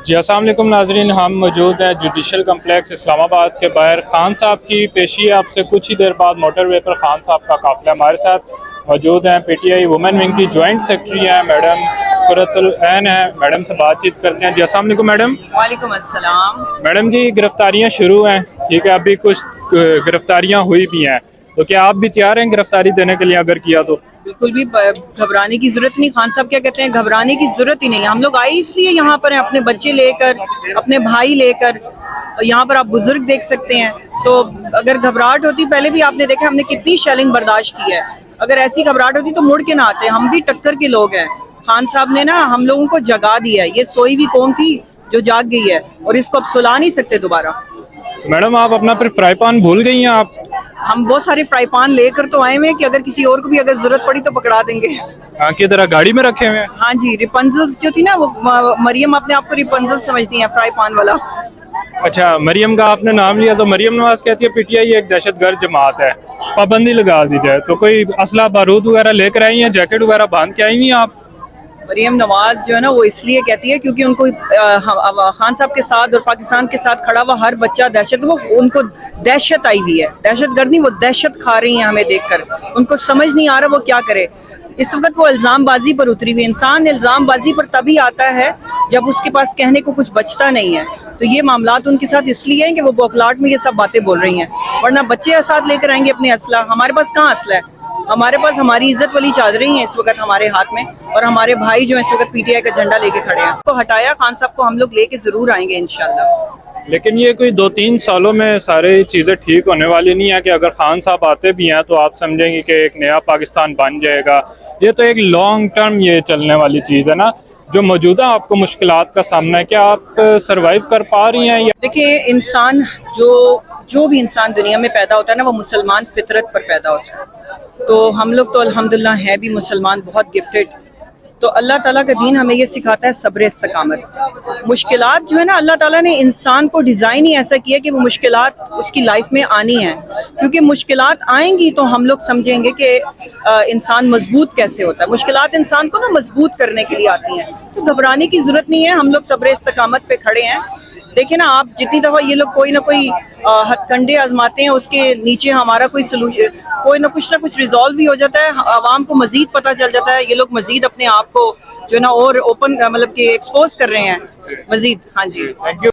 جی السلام علیکم ناظرین، ہم موجود ہیں جوڈیشل کمپلیکس اسلام آباد کے باہر۔ خان صاحب کی پیشی ہے آپ سے کچھ ہی دیر بعد موٹر وے پر خان صاحب کا قافلہ ہمارے ساتھ موجود ہیں۔ P T I women wing کی جوائنٹ سیکرٹری ہیں میڈم قرۃ العین ہیں، میڈم سے بات چیت کرتے ہیں۔ جی السلام علیکم میڈم۔ وعلیکم السلام۔ میڈم جی گرفتاریاں شروع ہیں، ٹھیک ہے، ابھی کچھ گرفتاریاں ہوئی بھی ہیں، تو کیا آپ بھی تیار ہیں گرفتاری دینے کے لیے اگر کیا تو؟ بالکل بھی گھبرانے کی ضرورت نہیں۔ خان صاحب کیا کہتے ہیں، گھبرانے کی ضرورت ہی نہیں ہے۔ ہم لوگ آئے اس لیے یہاں پر ہیں، اپنے بچے لے کر، اپنے بھائی لے کر۔ یہاں پر آپ بزرگ دیکھ سکتے ہیں، تو اگر گھبراہٹ ہوتی، پہلے بھی آپ نے دیکھا ہم نے کتنی شیلنگ برداشت کی ہے، اگر ایسی گھبراہٹ ہوتی تو مڑ کے نہ آتے۔ ہم بھی ٹکر کے لوگ ہیں۔ خان صاحب نے نا ہم لوگوں کو جگا دیا ہے، یہ سوئی ہوئی قوم تھی جو جاگ گئی ہے، اور اس کو اب سلا نہیں سکتے دوبارہ۔ میڈم آپ اپنا پھر فرائی پان بھول گئی ہیں آپ؟ ہم بہت سارے فرائی پان لے کر تو آئے ہوئے ہیں کہ اگر کسی اور کو بھی اگر ضرورت پڑی تو پکڑا دیں گے۔ کی طرح گاڑی میں رکھے ہوئے ہیں؟ ہاں جی، ریپنزلز جو تھی نا، وہ مریم اپنے آپ کو ریپنزل سمجھتی ہیں، فرائی پان والا۔ اچھا، مریم کا آپ نے نام لیا تو مریم نواز کہتی ہے پی ٹی آئی ایک دہشت گرد جماعت ہے، پابندی لگا دی جائے، تو کوئی اسلحہ بارود وغیرہ لے کر آئی ہیں، جیکٹ وغیرہ باندھ کے آئی ہیں آپ؟ مریم نواز جو ہے نا وہ اس لیے کہتی ہے کیونکہ ان کو خان صاحب کے ساتھ اور پاکستان کے ساتھ کھڑا ہوا ہر بچہ دہشت، وہ ان کو دہشت آئی ہوئی ہے، دہشت گرد نہیں، وہ دہشت کھا رہی ہیں ہمیں دیکھ کر۔ ان کو سمجھ نہیں آ رہا وہ کیا کرے اس وقت۔ وہ الزام بازی پر اتری ہوئی۔ انسان الزام بازی پر تبھی آتا ہے جب اس کے پاس کہنے کو کچھ بچتا نہیں ہے۔ تو یہ معاملات ان کے ساتھ اس لیے ہیں کہ وہ بوکلاٹ میں یہ سب باتیں بول رہی ہیں، ورنہ بچے ساتھ لے کر آئیں گے اپنے اسلحہ۔ ہمارے پاس کہاں اسلحہ ہے؟ ہمارے پاس ہماری عزت والی چادریں ہیں اس وقت ہمارے ہاتھ میں، اور ہمارے بھائی جو اس وقت پی ٹی آئی کا جھنڈا لے کے کھڑے ہیں۔ تو ہٹایا خان صاحب کو ہم لوگ لے کے ضرور آئیں گے انشاءاللہ۔ لیکن یہ کوئی 2-3 سالوں میں سارے چیزیں ٹھیک ہونے والی نہیں ہے کہ اگر خان صاحب آتے بھی ہیں تو آپ سمجھیں گے کہ ایک نیا پاکستان بن جائے گا۔ یہ تو ایک لانگ ٹرم یہ چلنے والی چیز ہے نا۔ جو موجودہ آپ کو مشکلات کا سامنا ہے، کیا آپ سروائیو کر پا رہی ہیں؟ دیکھیں، انسان جو بھی انسان دنیا میں پیدا ہوتا ہے نا، وہ مسلمان فطرت پر پیدا ہوتا ہے۔ تو ہم لوگ تو الحمدللہ ہیں بھی مسلمان، بہت گفٹڈ۔ تو اللہ تعالیٰ کا دین ہمیں یہ سکھاتا ہے صبر استقامت۔ مشکلات جو ہے نا، اللہ تعالیٰ نے انسان کو ڈیزائن ہی ایسا کیا کہ وہ مشکلات اس کی لائف میں آنی ہیں، کیونکہ مشکلات آئیں گی تو ہم لوگ سمجھیں گے کہ انسان مضبوط کیسے ہوتا ہے۔ مشکلات انسان کو نا مضبوط کرنے کے لیے آتی ہیں، تو گھبرانے کی ضرورت نہیں ہے۔ ہم لوگ صبر استقامت پہ کھڑے ہیں۔ دیکھیں نا آپ، جتنی دفعہ یہ لوگ کوئی نہ کوئی ہتھ کنڈے آزماتے ہیں، اس کے نیچے ہمارا کوئی سلوشن، کوئی نہ کچھ ریزالو بھی ہو جاتا ہے، عوام کو مزید پتہ چل جاتا ہے۔ یہ لوگ مزید اپنے آپ کو جو ہے نا اور اوپن، مطلب کہ ایکسپوز کر رہے ہیں مزید۔ ہاں جی، تھینک یو۔